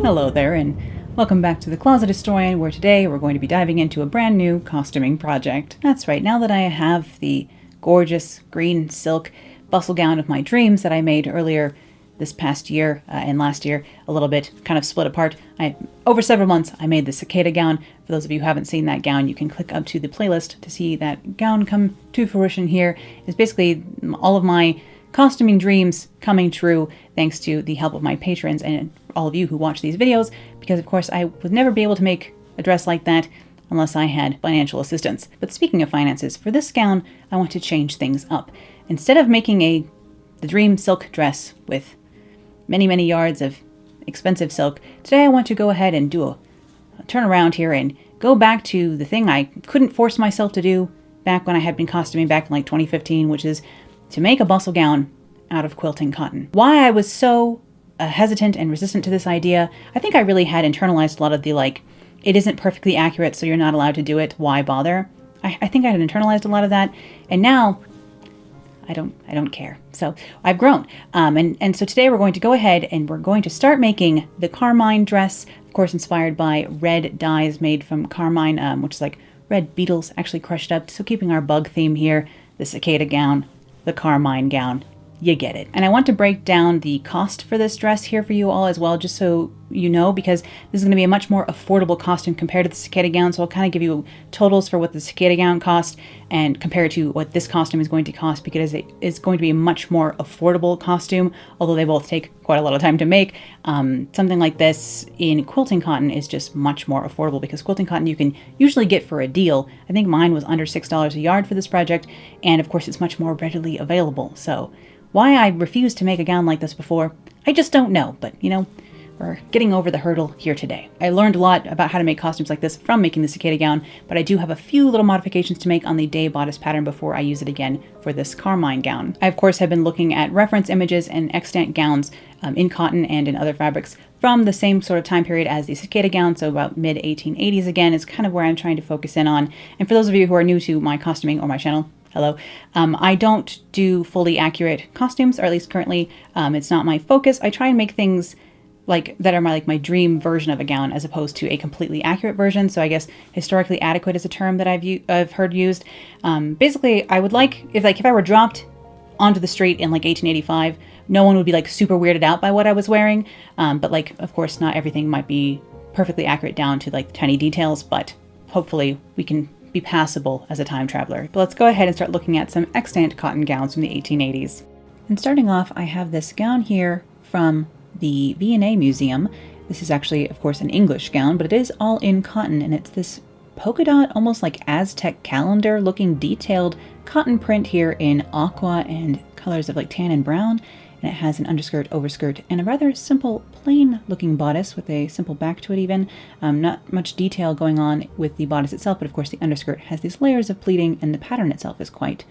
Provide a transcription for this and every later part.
Hello there, and welcome back to The Closet Historian, where today we're going to be diving into a brand new costuming project. That's right, now that I have the gorgeous green silk bustle gown of my dreams that I made earlier this past year and last year, a little bit kind of split apart. Over several months, I made the cicada gown. For those of you who haven't seen that gown, you can click up to the playlist to see that gown come to fruition here. It's basically all of my costuming dreams coming true thanks to the help of my patrons and all of you who watch these videos, because of course I would never be able to make a dress like that unless I had financial assistance. But speaking of finances, for this gown I want to change things up. Instead of making the dream silk dress with many yards of expensive silk, today I want to go ahead and do a turn around here and go back to the thing I couldn't force myself to do back when I had been costuming back in like 2015, which is to make a bustle gown out of quilting cotton. Why I was so hesitant and resistant to this idea, I think I really had internalized a lot of the it isn't perfectly accurate, so you're not allowed to do it, why bother? I think I had internalized a lot of that, and now I don't care. So I've grown. And so today we're going to go ahead and we're going to start making the Carmine dress, of course inspired by red dyes made from Carmine, which is like red beetles actually crushed up. So keeping our bug theme here, the cicada gown, the Carmine gown, you get it. And I want to break down the cost for this dress here for you all as well, just so you know, because this is going to be a much more affordable costume compared to the cicada gown. So I'll kind of give you totals for what the cicada gown cost and compare it to what this costume is going to cost, because it is going to be a much more affordable costume, although they both take quite a lot of time to make. Something like this in quilting cotton is just much more affordable, because quilting cotton you can usually get for a deal. I think mine was under $6 a yard for this project, and of course it's much more readily available. So why I refused to make a gown like this before, I just don't know, but you know, we're getting over the hurdle here today. I learned a lot about how to make costumes like this from making the cicada gown, but I do have a few little modifications to make on the day bodice pattern before I use it again for this Carmine gown. I of course have been looking at reference images and extant gowns in cotton and in other fabrics from the same sort of time period as the cicada gown, so about mid 1880s again is kind of where I'm trying to focus in on. And for those of you who are new to my costuming or my channel, hello. I don't do fully accurate costumes, or at least currently it's not my focus. I try and make things that are my dream version of a gown as opposed to a completely accurate version. So I guess historically adequate is a term that I've heard used. Basically, I would if I were dropped onto the street in 1885, no one would be super weirded out by what I was wearing. But of course, not everything might be perfectly accurate down to tiny details, but hopefully we can be passable as a time traveler. But let's go ahead and start looking at some extant cotton gowns from the 1880s. And starting off, I have this gown here from the V&A Museum. This is actually, of course, an English gown, but it is all in cotton, and it's this polka dot, almost like Aztec calendar looking detailed cotton print here in aqua and colors of tan and brown. And it has an underskirt, overskirt, and a rather simple, plain looking bodice with a simple back to it even. Not much detail going on with the bodice itself, but of course the underskirt has these layers of pleating, and the pattern itself is quite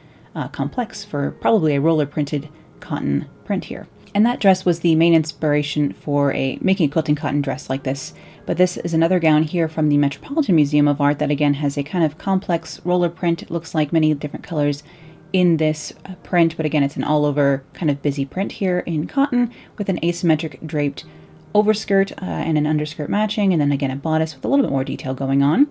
complex for probably a roller printed cotton print here. And that dress was the main inspiration for making a quilting cotton dress like this. But this is another gown here from the Metropolitan Museum of Art that again has a kind of complex roller print. It looks like many different colors in this print, but again it's an all-over kind of busy print here in cotton with an asymmetric draped overskirt and an underskirt matching, and then again a bodice with a little bit more detail going on.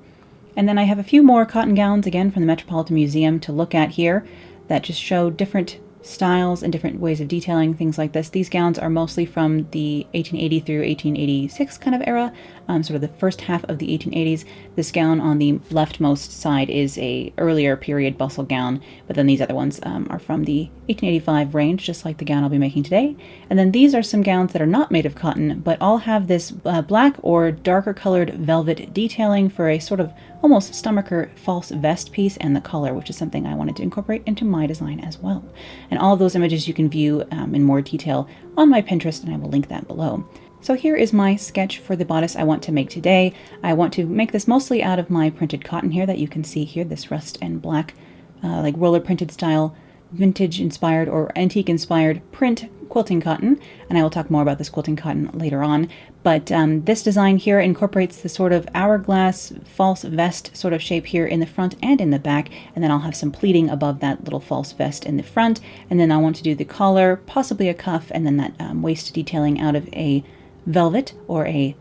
And then I have a few more cotton gowns again from the Metropolitan Museum to look at here that just show different styles and different ways of detailing, things like this. These gowns are mostly from the 1880 through 1886 kind of era, sort of the first half of the 1880s. This gown on the leftmost side is a earlier period bustle gown, but then these other ones are from the 1885 range, just like the gown I'll be making today. And then these are some gowns that are not made of cotton, but all have this black or darker colored velvet detailing for a sort of almost stomacher false vest piece and the collar, which is something I wanted to incorporate into my design as well. And all of those images you can view in more detail on my Pinterest, and I will link that below. So here is my sketch for the bodice I want to make today. I want to make this mostly out of my printed cotton here that you can see here, this rust and black, like roller printed style, vintage inspired or antique inspired print quilting cotton, and I will talk more about this quilting cotton later on. But this design here incorporates the sort of hourglass false vest sort of shape here in the front and in the back, and then I'll have some pleating above that little false vest in the front, and then I want to do the collar, possibly a cuff, and then that waist detailing out of a velvet or a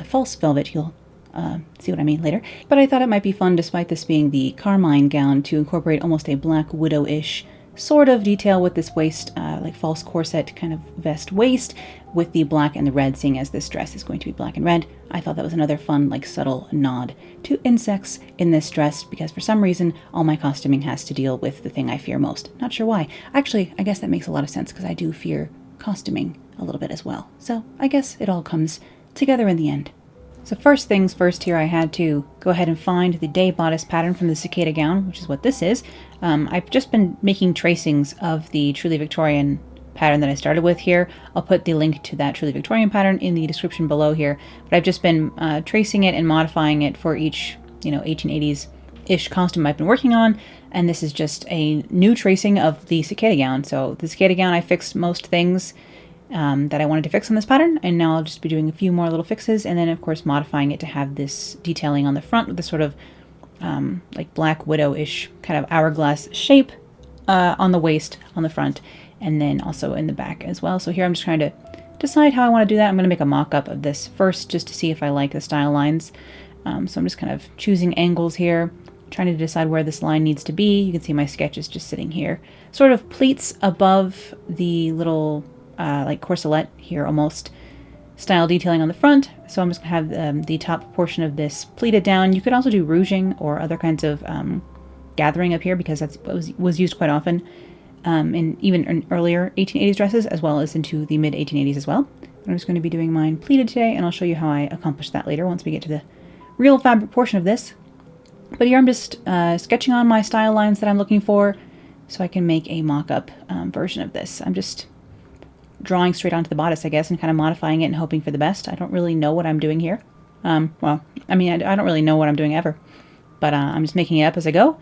false velvet. You'll see what I mean later. But I thought it might be fun, despite this being the Carmine gown, to incorporate almost a black widow-ish sort of detail with this waist, like false corset kind of vest waist, with the black and the red, seeing as this dress is going to be black and red. I thought that was another fun, like, subtle nod to insects in this dress, because for some reason all my costuming has to deal with the thing I fear most. Not sure why. Actually, I guess that makes a lot of sense, because I do fear costuming a little bit as well. So I guess it all comes together in the end. So first things first here, I had to go ahead and find the day bodice pattern from the cicada gown, which is what this is. I've just been making tracings of the Truly Victorian pattern that I started with here. I'll put the link to that Truly Victorian pattern in the description below here. But I've just been tracing it and modifying it for each, 1880s-ish costume I've been working on. And this is just a new tracing of the cicada gown. So the cicada gown, I fixed most things that I wanted to fix on this pattern, and now I'll just be doing a few more little fixes, and then of course modifying it to have this detailing on the front with this sort of like black widow-ish kind of hourglass shape on the waist on the front, and then also in the back as well. So here I'm just trying to decide how I want to do that. I'm going to make a mock-up of this first just to see if I like the style lines. So I'm just kind of choosing angles here, trying to decide where this line needs to be. You can see my sketch is just sitting here, sort of pleats above the little like corselet here almost style detailing on the front. So I'm just gonna have the top portion of this pleated down. You could also do rouging or other kinds of gathering up here, because that's what was used quite often in earlier 1880s dresses, as well as into the mid 1880s as well. I'm just going to be doing mine pleated today, and I'll show you how I accomplish that later once we get to the real fabric portion of this. But here I'm just sketching on my style lines that I'm looking for so I can make a mock-up version of this. I'm just drawing straight onto the bodice, I guess, and kind of modifying it and hoping for the best. I don't really know what I'm doing here. Well, I mean, I don't really know what I'm doing ever, but I'm just making it up as I go,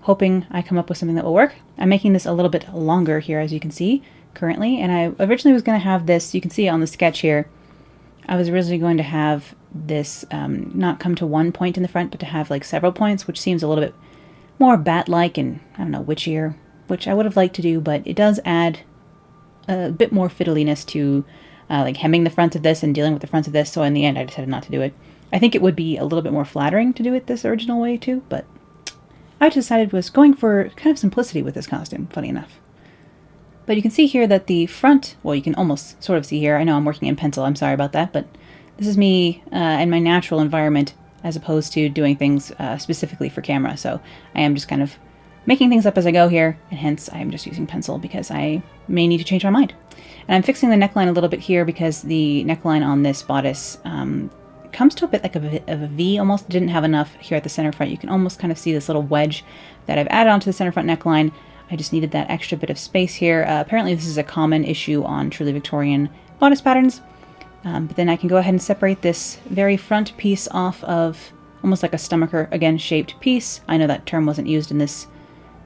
hoping I come up with something that will work. I'm making this a little bit longer here, as you can see currently, and I originally was going to have this, you can see it on the sketch here, I was originally going to have this not come to one point in the front, but to have like several points, which seems a little bit more bat-like and, I don't know, witchier, which I would have liked to do, but it does add a bit more fiddliness to like hemming the fronts of this and dealing with the fronts of this, so in the end I decided not to do it. I think it would be a little bit more flattering to do it this original way too, but I decided was going for kind of simplicity with this costume, funny enough. But you can see here that the front, well, you can almost sort of see here, I know I'm working in pencil, I'm sorry about that, but this is me in my natural environment as opposed to doing things specifically for camera, so I am just kind of making things up as I go here, and hence I'm just using pencil because I may need to change my mind. And I'm fixing the neckline a little bit here because the neckline on this bodice comes to a bit like of a V almost. It didn't have enough here at the center front. You can almost kind of see this little wedge that I've added onto the center front neckline. I just needed that extra bit of space here. Apparently this is a common issue on Truly Victorian bodice patterns. But then I can go ahead and separate this very front piece off of almost like a stomacher, again, shaped piece. I know that term wasn't used in this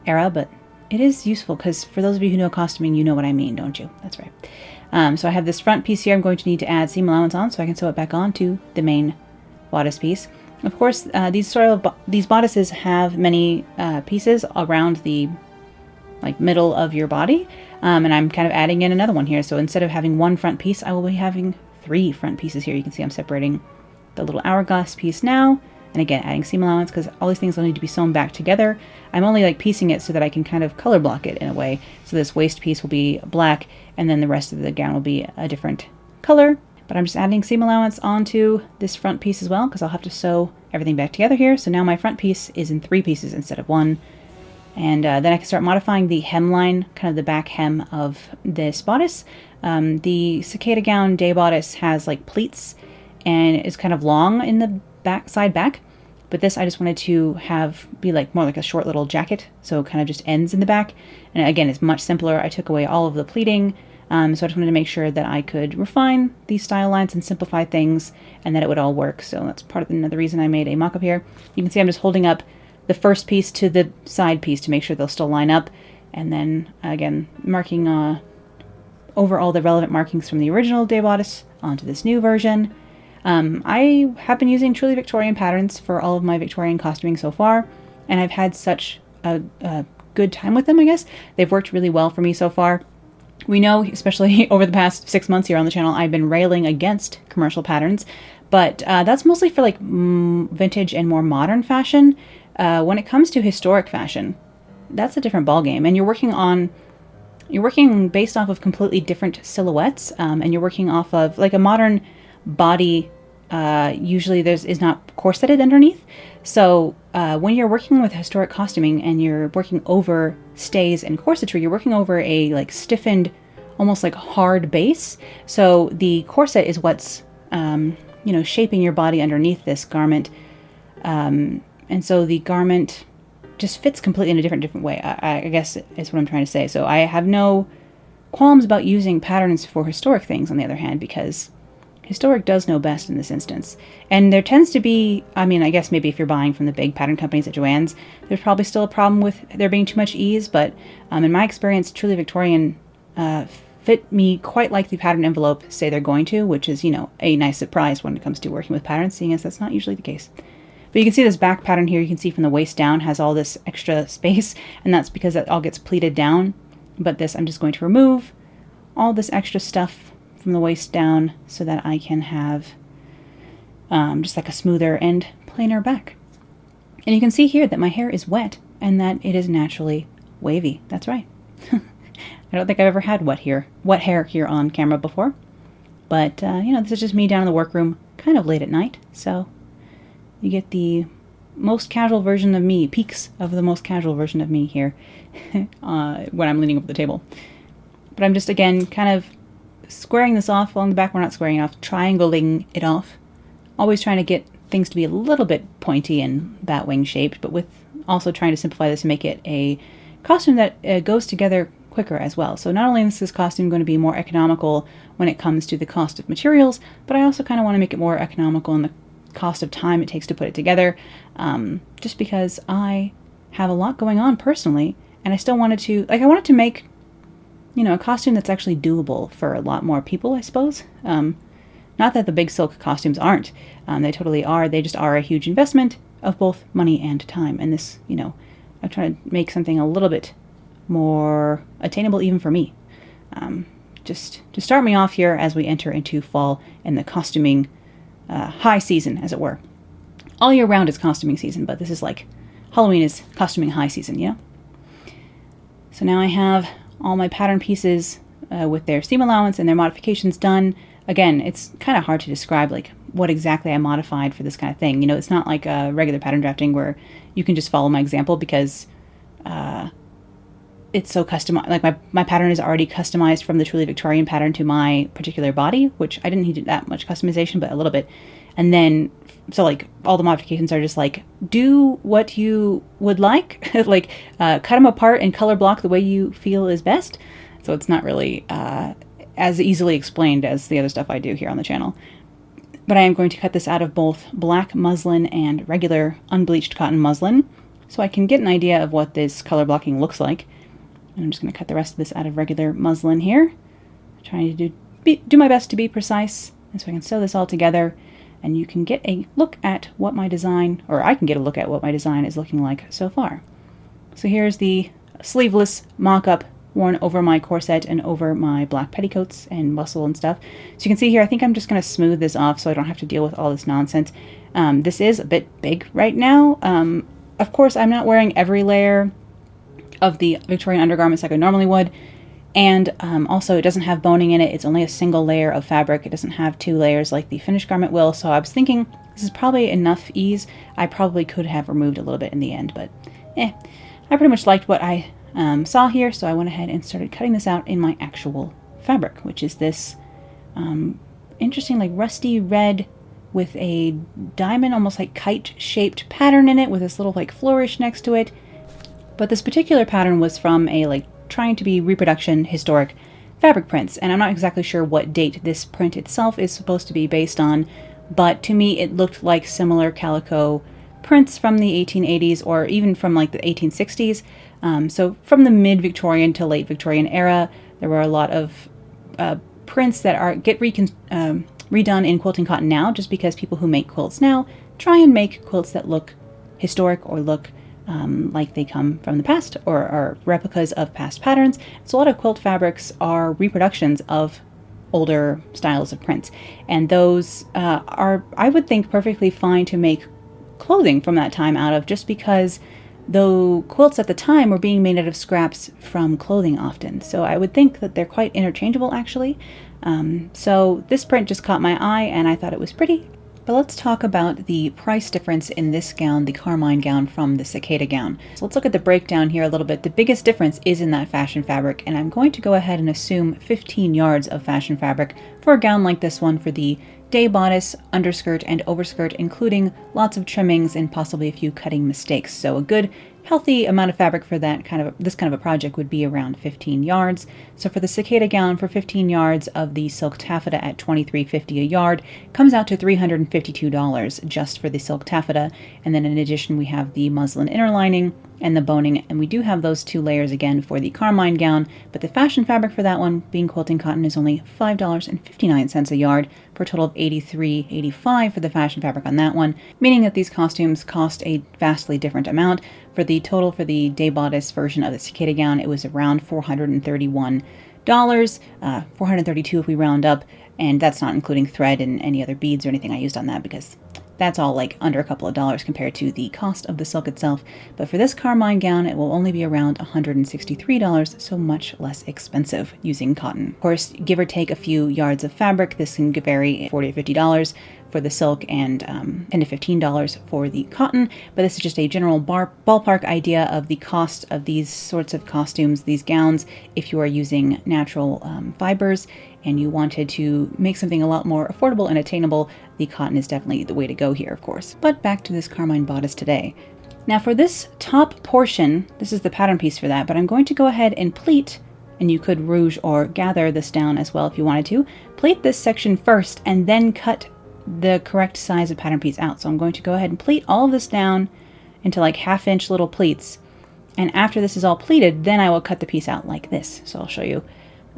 era, but it is useful because for those of you who know costuming, you know what I mean, don't you? That's right. So I have this front piece here I'm going to need to add seam allowance on so I can sew it back onto the main bodice piece. Of course, these bodices have many pieces around the middle of your body, and I'm kind of adding in another one here. So instead of having one front piece, I will be having 3 front pieces here. You can see I'm separating the little hourglass piece now, And again, adding seam allowance because all these things will need to be sewn back together. I'm only like piecing it so that I can kind of color block it in a way. So this waist piece will be black and then the rest of the gown will be a different color. But I'm just adding seam allowance onto this front piece as well because I'll have to sew everything back together here. So now my front piece is in 3 pieces instead of 1. And then I can start modifying the hemline, kind of the back hem of this bodice. The cicada gown day bodice has like pleats and is kind of long in the side back. But this I just wanted to have be like more like a short little jacket. So it kind of just ends in the back. And again, it's much simpler. I took away all of the pleating. So I just wanted to make sure that I could refine these style lines and simplify things and that it would all work. So that's part of another reason I made a mock-up here. You can see I'm just holding up the first piece to the side piece to make sure they'll still line up. And then again, marking over all the relevant markings from the original day bodice onto this new version. I have been using truly Victorian patterns for all of my Victorian costuming so far, and I've had such a good time with them, I guess. They've worked really well for me so far. We know, especially over the past 6 months here on the channel, I've been railing against commercial patterns, but that's mostly for like vintage and more modern fashion. When it comes to historic fashion, that's a different ballgame, and you're working based off of completely different silhouettes, and you're working off of like a modern body. Usually is not corseted underneath. So when you're working with historic costuming and you're working over stays and corsetry, you're working over a like stiffened, almost like hard base. So the corset is what's shaping your body underneath this garment, and so the garment just fits completely in a different way. I guess is what I'm trying to say. So I have no qualms about using patterns for historic things, on the other hand, because historic does know best in this instance. And there tends to be, I mean, I guess maybe if you're buying from the big pattern companies at Joann's, there's probably still a problem with there being too much ease, but in my experience, truly Victorian fit me quite like the pattern envelope say they're going to, which is, a nice surprise when it comes to working with patterns, seeing as that's not usually the case. But you can see this back pattern here, you can see from the waist down has all this extra space, and that's because it all gets pleated down. But this, I'm just going to remove all this extra stuff from the waist down so that I can have just like a smoother and plainer back. And you can see here that my hair is wet and that it is naturally wavy. That's right. I don't think I've ever had wet hair here on camera before. But, this is just me down in the workroom kind of late at night. So you get the most casual version of me, peaks of the most casual version of me here when I'm leaning over the table. But I'm just, again, kind of squaring this off along the back. We're not squaring it off, triangling it off. Always trying to get things to be a little bit pointy and bat-wing shaped, but with also trying to simplify this and make it a costume that goes together quicker as well. So not only is this costume going to be more economical when it comes to the cost of materials, but I also kind of want to make it more economical in the cost of time it takes to put it together, just because I have a lot going on personally, and I still wanted to, I wanted to make a costume that's actually doable for a lot more people, I suppose. Not that the big silk costumes aren't. They totally are. They just are a huge investment of both money and time. And this, I'm trying to make something a little bit more attainable even for me. Just to start me off here as we enter into fall and the costuming high season, as it were. All year round is costuming season, but this is like Halloween is costuming high season, So now I have all my pattern pieces with their seam allowance and their modifications done. Again, it's kind of hard to describe like what exactly I modified for this kind of thing. It's not like a regular pattern drafting where you can just follow my example because it's so customized. Like my pattern is already customized from the truly Victorian pattern to my particular body, which I didn't need that much customization, but a little bit. And then, so like all the modifications are just like, do what you would like, like cut them apart and color block the way you feel is best. So it's not really as easily explained as the other stuff I do here on the channel. But I am going to cut this out of both black muslin and regular unbleached cotton muslin, so I can get an idea of what this color blocking looks like. And I'm just going to cut the rest of this out of regular muslin here, trying to do my best to be precise, and so I can sew this all together. And you can get a look at what my design, or I can get a look at what my design is looking like so far. So here's the sleeveless mock-up worn over my corset and over my black petticoats and bustle and stuff. So you can see here, I think I'm just going to smooth this off so I don't have to deal with all this nonsense. This is a bit big right now. Of course, I'm not wearing every layer of the Victorian undergarments like I normally would. And also, it doesn't have boning in it. It's only a single layer of fabric. It doesn't have 2 layers like the finished garment will. So I was thinking this is probably enough ease. I probably could have removed a little bit in the end, but I pretty much liked what I saw here. So I went ahead and started cutting this out in my actual fabric, which is this interesting like rusty red with a diamond, almost like kite-shaped pattern in it with this little like flourish next to it. But this particular pattern was from a like trying to be reproduction historic fabric prints, and I'm not exactly sure what date this print itself is supposed to be based on, but to me it looked like similar calico prints from the 1880s or even from like the 1860s. So from the mid-Victorian to late Victorian era, there were a lot of prints that get redone in quilting cotton now, just because people who make quilts now try and make quilts that look historic or look like they come from the past or are replicas of past patterns. So a lot of quilt fabrics are reproductions of older styles of prints. And those are, I would think, perfectly fine to make clothing from that time out of, just because though quilts at the time were being made out of scraps from clothing often. So I would think that they're quite interchangeable actually. So this print just caught my eye and I thought it was pretty. But let's talk about the price difference in this gown, the Carmine gown from the Cicada gown. So let's look at the breakdown here a little bit. The biggest difference is in that fashion fabric, and I'm going to go ahead and assume 15 yards of fashion fabric for a gown like this one for the day bodice, underskirt, and overskirt, including lots of trimmings and possibly a few cutting mistakes. So a good healthy amount of fabric for this kind of a project would be around 15 yards. So for the Cicada gown, for 15 yards of the silk taffeta at $23.50 a yard, comes out to $352 just for the silk taffeta. And then in addition, we have the muslin interlining and the boning, and we do have those 2 layers again for the Carmine gown, but the fashion fabric for that one, being quilting cotton, is only $5.59 a yard for a total of $83.85 for the fashion fabric on that one, meaning that these costumes cost a vastly different amount. For the total for the day bodice version of the Cicada gown, it was around $431, $432 if we round up, and that's not including thread and any other beads or anything I used on that, because that's all like under a couple of dollars compared to the cost of the silk itself. But for this Carmine gown, it will only be around $163, so much less expensive using cotton. Of course, give or take a few yards of fabric, this can vary $40 or $50 for the silk and $10 to $15 for the cotton. But this is just a general ballpark idea of the cost of these sorts of costumes, these gowns, if you are using natural fibers and you wanted to make something a lot more affordable and attainable, the cotton is definitely the way to go here, of course. But back to this Carmine bodice today. Now for this top portion, this is the pattern piece for that, but I'm going to go ahead and pleat, and you could rouge or gather this down as well if you wanted to. Pleat this section first and then cut the correct size of pattern piece out. So I'm going to go ahead and pleat all of this down into like 1/2 inch little pleats. And after this is all pleated, then I will cut the piece out like this. So I'll show you.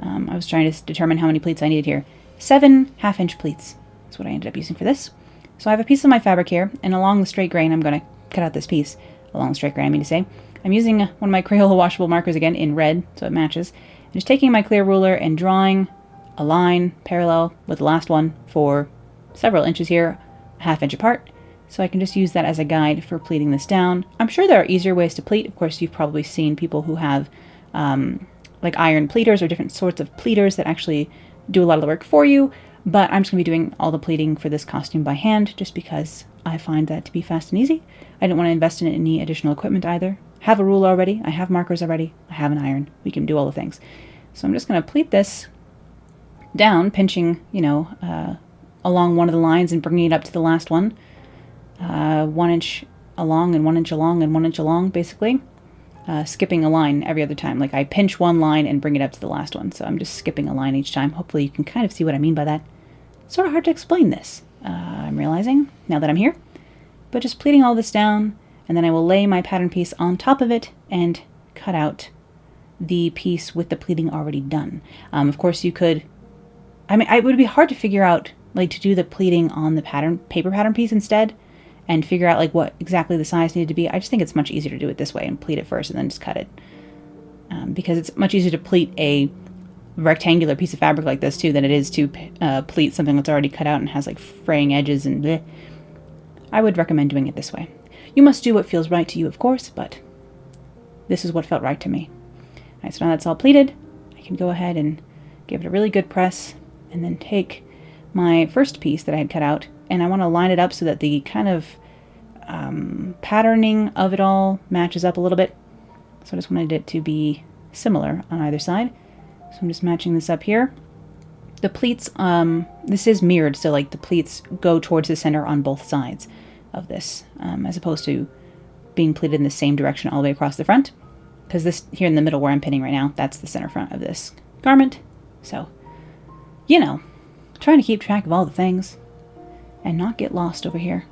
I was trying to determine how many pleats I needed here. 7 1/2 inch pleats is what I ended up using for this. So I have a piece of my fabric here, and along the straight grain, I'm going to cut out this piece. Along the straight grain, I mean to say. I'm using one of my Crayola washable markers again in red, so it matches. I'm just taking my clear ruler and drawing a line parallel with the last one for several inches here, 1/2 inch apart. So I can just use that as a guide for pleating this down. I'm sure there are easier ways to pleat. Of course, you've probably seen people who have like iron pleaters or different sorts of pleaters that actually do a lot of the work for you. But I'm just going to be doing all the pleating for this costume by hand, just because I find that to be fast and easy. I didn't want to invest in any additional equipment either. I have a ruler already, I have markers already, I have an iron. We can do all the things. So I'm just going to pleat this down, pinching, along one of the lines and bringing it up to the last one. 1 inch along and 1 inch along and 1 inch along, basically. Skipping a line every other time. Like I pinch one line and bring it up to the last one. So I'm just skipping a line each time. Hopefully you can kind of see what I mean by that. It's sort of hard to explain this, I'm realizing, now that I'm here. But just pleating all this down, and then I will lay my pattern piece on top of it and cut out the piece with the pleating already done. Of course you could, it would be hard to figure out, like to do the pleating on the paper pattern piece instead, and figure out like what exactly the size needed to be. I just think it's much easier to do it this way and pleat it first and then just cut it. because it's much easier to pleat a rectangular piece of fabric like this too than it is to pleat something that's already cut out and has like fraying edges and bleh. I would recommend doing it this way. You must do what feels right to you, of course, but this is what felt right to me. Alright, so now that's all pleated, I can go ahead and give it a really good press, and then take my first piece that I had cut out, and I want to line it up so that the kind of patterning of it all matches up a little bit. So I just wanted it to be similar on either side. So I'm just matching this up here. The pleats, this is mirrored, so like the pleats go towards the center on both sides of this, as opposed to being pleated in the same direction all the way across the front. Because this here in the middle where I'm pinning right now, that's the center front of this garment. So, you know, trying to keep track of all the things and not get lost over here.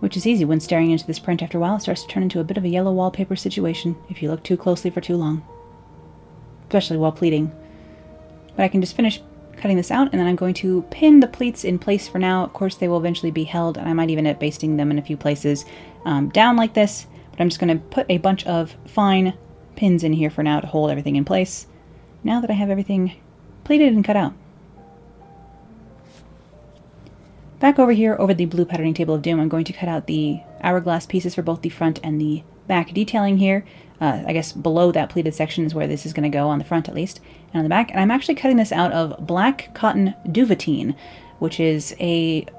Which is easy when staring into this print. After a while, it starts to turn into a bit of a yellow wallpaper situation if you look too closely for too long. Especially while pleating. But I can just finish cutting this out, and then I'm going to pin the pleats in place for now. Of course, they will eventually be held, and I might even end up basting them in a few places down like this. But I'm just going to put a bunch of fine pins in here for now to hold everything in place, now that I have everything pleated and cut out. Back over here, over the blue patterning table of doom, I'm going to cut out the hourglass pieces for both the front and the back detailing here. I guess below that pleated section is where this is going to go, on the front at least, and on the back. And I'm actually cutting this out of black cotton duvetine, which is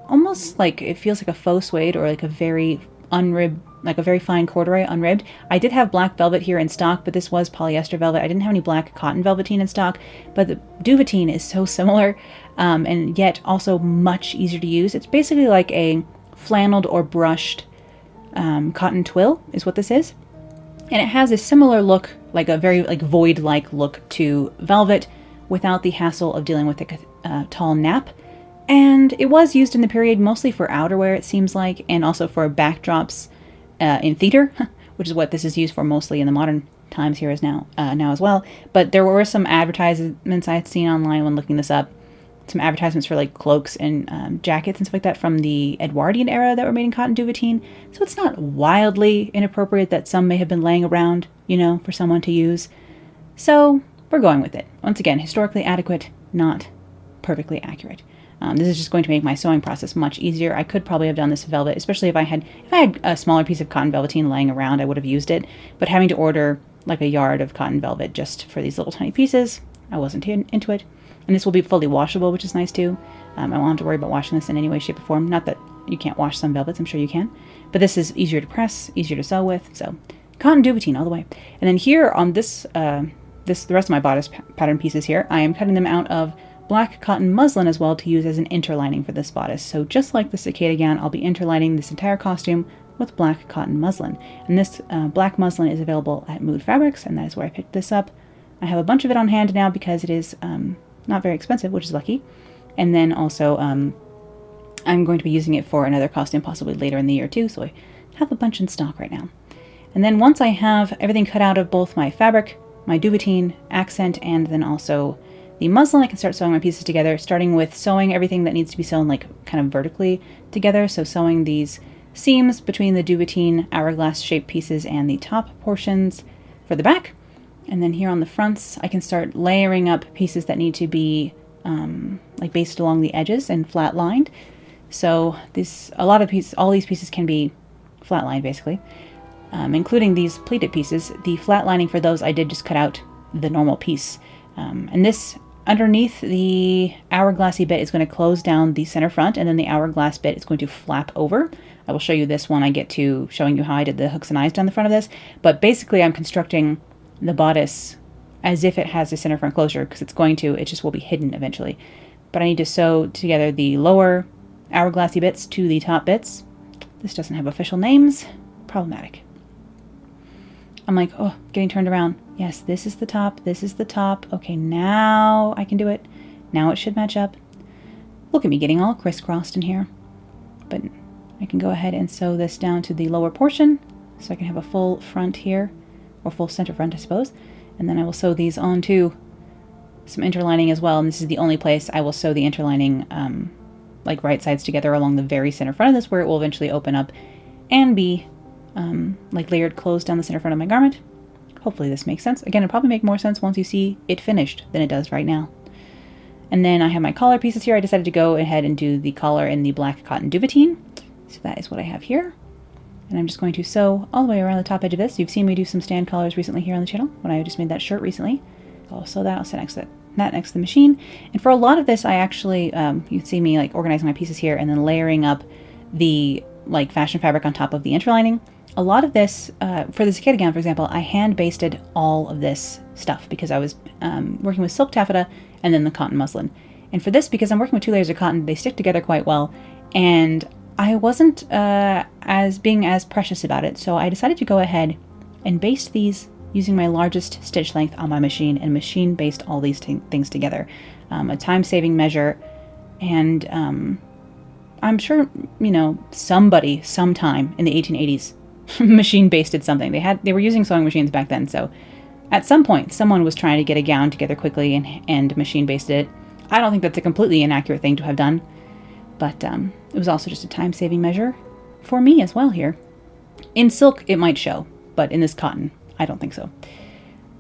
almost like, it feels like a faux suede or like a very unribbed, like a very fine corduroy, unribbed. I did have black velvet here in stock, but this was polyester velvet. I didn't have any black cotton velveteen in stock, but the duvetine is so similar, and yet also much easier to use. It's basically like a flanneled or brushed cotton twill is what this is. And it has a similar look, like a very like void-like look to velvet, without the hassle of dealing with a tall nap. And it was used in the period mostly for outerwear, it seems like, and also for backdrops in theater, which is what this is used for mostly in the modern times here as now as well. But there were some advertisements I had seen online when looking this up. Some advertisements for like cloaks and jackets and stuff like that from the Edwardian era that were made in cotton duvetine. So it's not wildly inappropriate that some may have been laying around, you know, for someone to use. So we're going with it. Once again, historically adequate, not perfectly accurate. This is just going to make my sewing process much easier. I could probably have done this velvet, especially if I had a smaller piece of cotton velveteen laying around, I would have used it. But having to order like a yard of cotton velvet just for these little tiny pieces, I wasn't into it. And this will be fully washable, which is nice too. I won't have to worry about washing this in any way, shape, or form. Not that you can't wash some velvets, I'm sure you can. But this is easier to press, easier to sew with. So cotton duvetine all the way. And then here on the rest of my bodice pattern pieces here, I am cutting them out of black cotton muslin as well to use as an interlining for this bodice. So just like the cicada gown, I'll be interlining this entire costume with black cotton muslin. And this black muslin is available at Mood Fabrics, and that is where I picked this up. I have a bunch of it on hand now because it is not very expensive, which is lucky. And then also I'm going to be using it for another costume possibly later in the year too, so I have a bunch in stock right now. And then once I have everything cut out of both my fabric, my duvetine, accent, and then also the muslin, I can start sewing my pieces together, starting with sewing everything that needs to be sewn like kind of vertically together. So sewing these seams between the duvetine hourglass shaped pieces and the top portions for the back. And then here on the fronts, I can start layering up pieces that need to be like basted along the edges and flat lined. So all these pieces can be flat lined basically, including these pleated pieces. The flat lining for those I did just cut out the normal piece. And this underneath the hourglassy bit is going to close down the center front, and then the hourglass bit is going to flap over. I will show you this when I get to showing you how I did the hooks and eyes down the front of this. But basically I'm constructing the bodice as if it has a center front closure, because it just will be hidden eventually. But I need to sew together the lower hourglassy bits to the top bits. This doesn't have official names. Problematic. I'm like, oh, getting turned around. Yes, this is the top, this is the top. Okay, now I can do it. Now it should match up. Look at me getting all crisscrossed in here. But I can go ahead and sew this down to the lower portion, so I can have a full front here, or full center front, I suppose. And then I will sew these onto some interlining as well. And this is the only place I will sew the interlining like right sides together along the very center front of this, where it will eventually open up and be like layered closed down the center front of my garment. Hopefully this makes sense. Again, it'll probably make more sense once you see it finished than it does right now. And then I have my collar pieces here. I decided to go ahead and do the collar in the black cotton duvetine. So that is what I have here. And I'm just going to sew all the way around the top edge of this. You've seen me do some stand collars recently here on the channel when I just made that shirt recently. I'll sew that. I'll set that next to the machine. And for a lot of this, I actually, you see me like organizing my pieces here and then layering up the like fashion fabric on top of the interlining. A lot of this, for the cicada gown, for example, I hand basted all of this stuff because I was working with silk taffeta and then the cotton muslin. And for this, because I'm working with 2 layers of cotton, they stick together quite well. And I wasn't being as precious about it, so I decided to go ahead and baste these using my largest stitch length on my machine and machine baste all these things together. A time-saving measure, and I'm sure, you know, somebody sometime in the 1880s machine basted something. They were using sewing machines back then, so at some point someone was trying to get a gown together quickly and machine basted it. I don't think that's a completely inaccurate thing to have done, but it was also just a time-saving measure for me as well here. In silk, it might show, but in this cotton, I don't think so.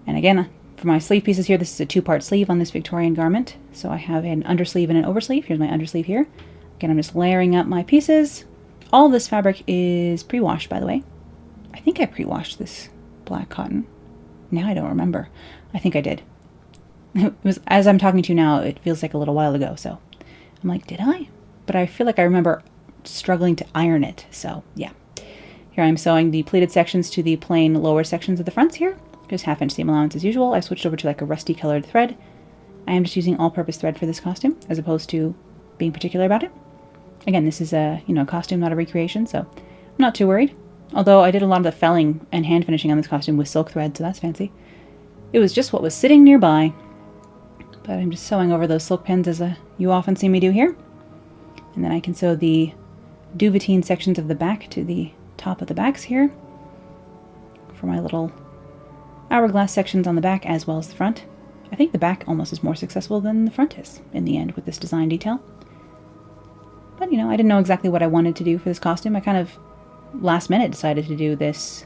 And again, for my sleeve pieces here, this is a 2-part sleeve on this Victorian garment. So I have an undersleeve and an oversleeve. Here's my undersleeve here. Again, I'm just layering up my pieces. All of this fabric is pre-washed, by the way. I think I pre-washed this black cotton. Now I don't remember. I think I did. It was, as I'm talking to you now, it feels like a little while ago, so I'm like, did I? But I feel like I remember struggling to iron it, so yeah. Here I'm sewing the pleated sections to the plain lower sections of the fronts here. Just 1/2 inch seam allowance as usual. I switched over to like a rusty colored thread. I am just using all-purpose thread for this costume, as opposed to being particular about it. Again, this is a costume, not a recreation, so I'm not too worried. Although I did a lot of the felling and hand finishing on this costume with silk thread, so that's fancy. It was just what was sitting nearby. But I'm just sewing over those silk pins as you often see me do here. And then I can sew the duvetine sections of the back to the top of the backs here for my little hourglass sections on the back as well as the front. I think the back almost is more successful than the front is in the end with this design detail. But I didn't know exactly what I wanted to do for this costume. I kind of last minute decided to do this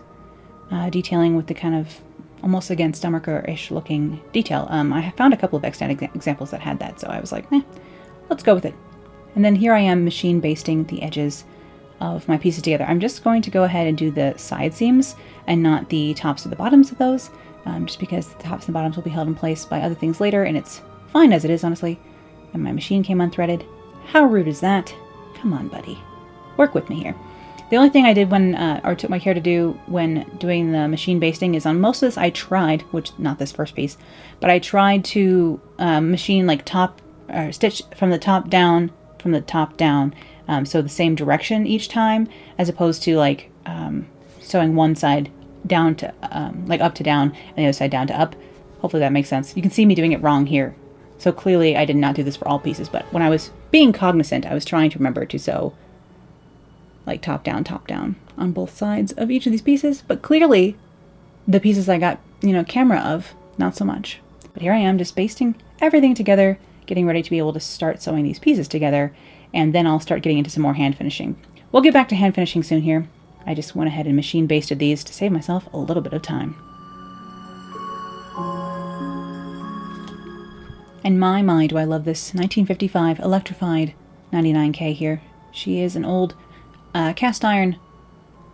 detailing with the kind of almost again stomacher-ish looking detail. I found a couple of extant examples that had that, so I was like, let's go with it. And then here I am machine basting the edges of my pieces together. I'm just going to go ahead and do the side seams and not the tops or the bottoms of those, just because the tops and bottoms will be held in place by other things later, and it's fine as it is, honestly. And my machine came unthreaded. How rude is that? Come on, buddy. Work with me here. The only thing I did or took my care to do when doing the machine basting is on most of this I tried, which not this first piece, but I tried to machine like stitch from the top down, so the same direction each time, as opposed to like sewing one side down to like up to down and the other side down to up. Hopefully that makes sense. You can see me doing it wrong here. So clearly I did not do this for all pieces, but when I was being cognizant, I was trying to remember to sew like top down on both sides of each of these pieces. But clearly the pieces I got, camera of, not so much. But here I am just basting everything together, getting ready to be able to start sewing these pieces together, and then I'll start getting into some more hand finishing. We'll get back to hand finishing soon here. I just went ahead and machine basted these to save myself a little bit of time. And my, do I love this 1955 electrified 99K here. She is an old cast iron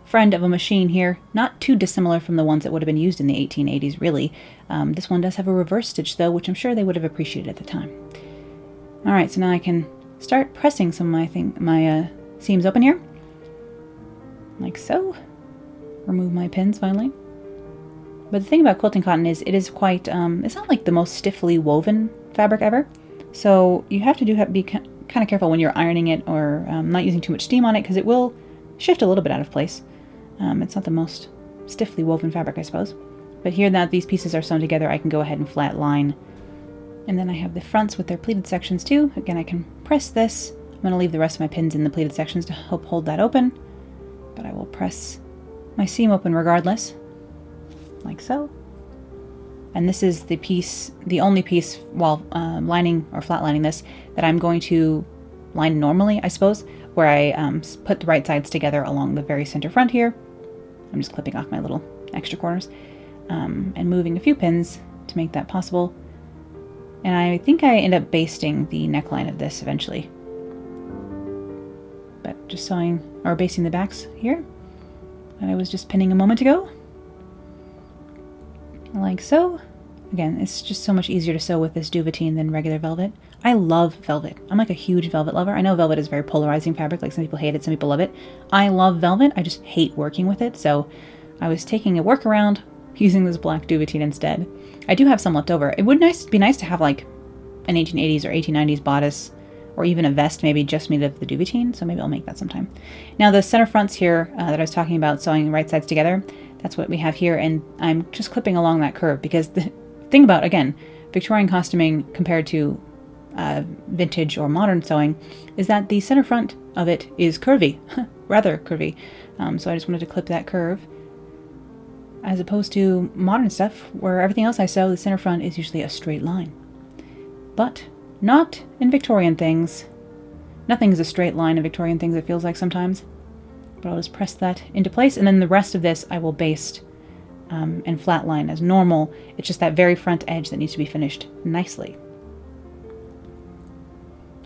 friend of a machine here, not too dissimilar from the ones that would have been used in the 1880s, really. This one does have a reverse stitch, though, which I'm sure they would have appreciated at the time. All right, so now I can start pressing some of my seams open here, like so. Remove my pins finally. But the thing about quilting cotton is it is quite, it's not like the most stiffly woven fabric ever. So you have to be kind of careful when you're ironing it or not using too much steam on it, because it will shift a little bit out of place. It's not the most stiffly woven fabric, I suppose. But here that these pieces are sewn together, I can go ahead and flat line. And then I have the fronts with their pleated sections too. Again, I can press this. I'm going to leave the rest of my pins in the pleated sections to help hold that open. But I will press my seam open regardless, like so. And this is the only piece while lining or flat lining this that I'm going to line normally, I suppose, where I put the right sides together along the very center front here. I'm just clipping off my little extra corners. and moving a few pins to make that possible. And I think I end up basting the neckline of this eventually. But just sewing, or basting the backs here that I was just pinning a moment ago. Like so. Again, it's just so much easier to sew with this duvetine than regular velvet. I love velvet. I'm like a huge velvet lover. I know velvet is a very polarizing fabric, like some people hate it, some people love it. I love velvet, I just hate working with it, so I was taking a workaround using this black duvetine instead. I do have some left over. It would be nice to have like an 1880s or 1890s bodice, or even a vest maybe just made of the duvetine, so maybe I'll make that sometime. Now the center fronts here that I was talking about, sewing right sides together, that's what we have here, and I'm just clipping along that curve because the thing about, again, Victorian costuming compared to vintage or modern sewing is that the center front of it is curvy, rather curvy. So I just wanted to clip that curve, as opposed to modern stuff where everything else I sew, the center front is usually a straight line. But not in Victorian things. Nothing's a straight line in Victorian things, it feels like sometimes. But I'll just press that into place, and then the rest of this I will baste and flat line as normal. It's just that very front edge that needs to be finished nicely.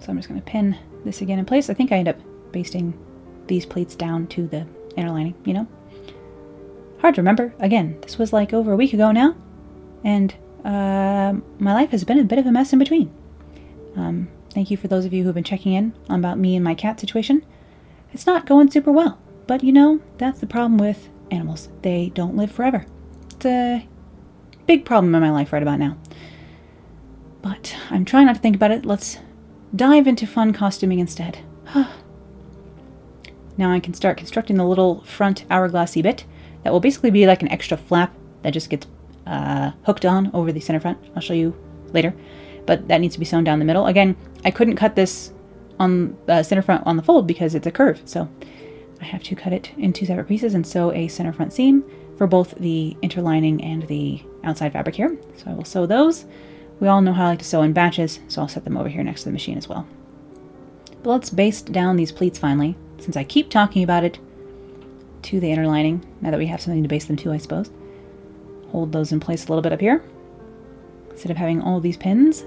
So I'm just going to pin this again in place. I think I end up basting these pleats down to the inner lining, you know? Hard to remember. Again, this was like over a week ago now, and my life has been a bit of a mess in between. Thank you for those of you who have been checking in about me and my cat situation. It's not going super well, but you know, that's the problem with animals. They don't live forever. It's a big problem in my life right about now. But I'm trying not to think about it. Let's dive into fun costuming instead. Now I can start constructing the little front hourglassy bit that will basically be like an extra flap that just gets hooked on over the center front. I'll show you later. But that needs to be sewn down the middle. Again, I couldn't cut this on the center front on the fold because it's a curve. So I have to cut it in two separate pieces and sew a center front seam for both the interlining and the outside fabric here. So I will sew those. We all know how I like to sew in batches, so I'll set them over here next to the machine as well. But let's baste down these pleats finally, since I keep talking about it, to the interlining, now that we have something to baste them to, I suppose. Hold those in place a little bit up here, instead of having all these pins.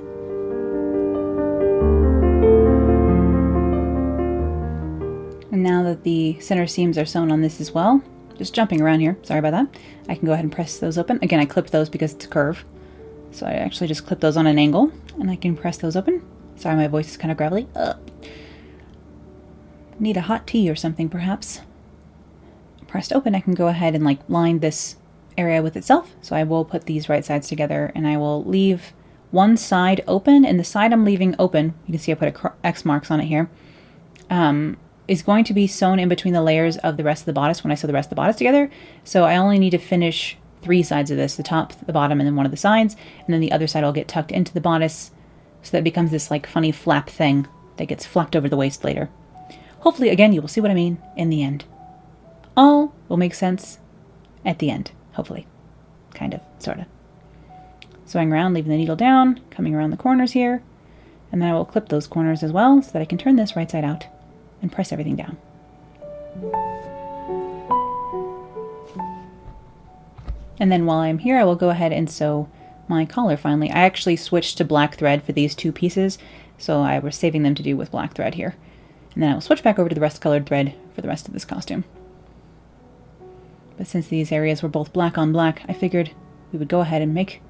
And now that the center seams are sewn on this as well, just jumping around here, sorry about that, I can go ahead and press those open. Again, I clipped those because it's a curve. So I actually just clip those on an angle, and I can press those open. Sorry, my voice is kind of gravelly. Need a hot tea or something, perhaps. Pressed open, I can go ahead and like line this area with itself. So I will put these right sides together, and I will leave one side open, and the side I'm leaving open, you can see I put X marks on it here, is going to be sewn in between the layers of the rest of the bodice when I sew the rest of the bodice together. So I only need to finish 3 sides of this, the top, the bottom, and then one of the sides, and then the other side will get tucked into the bodice, so that it becomes this like funny flap thing that gets flapped over the waist later. Hopefully, again, you will see what I mean in the end. All will make sense at the end, hopefully. Kind of, sort of. Sewing around, leaving the needle down, coming around the corners here, and then I will clip those corners as well, so that I can turn this right side out and press everything down. And then while I'm here, I will go ahead and sew my collar finally. I actually switched to black thread for these 2 pieces, so I was saving them to do with black thread here. And then I will switch back over to the rust colored thread for the rest of this costume. But since these areas were both black on black, I figured we would go ahead and make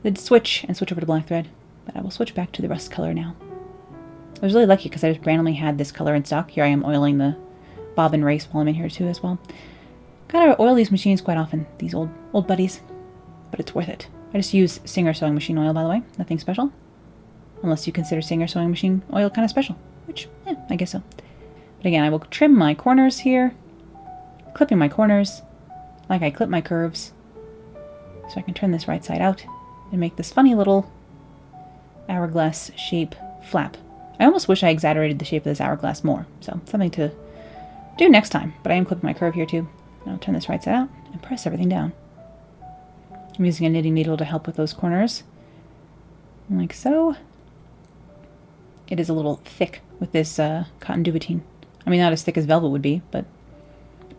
the switch and switch over to black thread. But I will switch back to the rust color now. I was really lucky because I just randomly had this color in stock. Here I am oiling the bobbin race while I'm in here too as well. Gotta oil these machines quite often, these old buddies, but it's worth it. I just use Singer sewing machine oil, by the way, nothing special. Unless you consider Singer sewing machine oil kind of special, which, I guess so. But again, I will trim my corners here, clipping my corners like I clip my curves, so I can turn this right side out and make this funny little hourglass shape flap. I almost wish I exaggerated the shape of this hourglass more, so something to do next time, but I am clipping my curve here too. I'll turn this right side out and press everything down. I'm using a knitting needle to help with those corners, like so. It is a little thick with this cotton duvetine. I mean, not as thick as velvet would be, but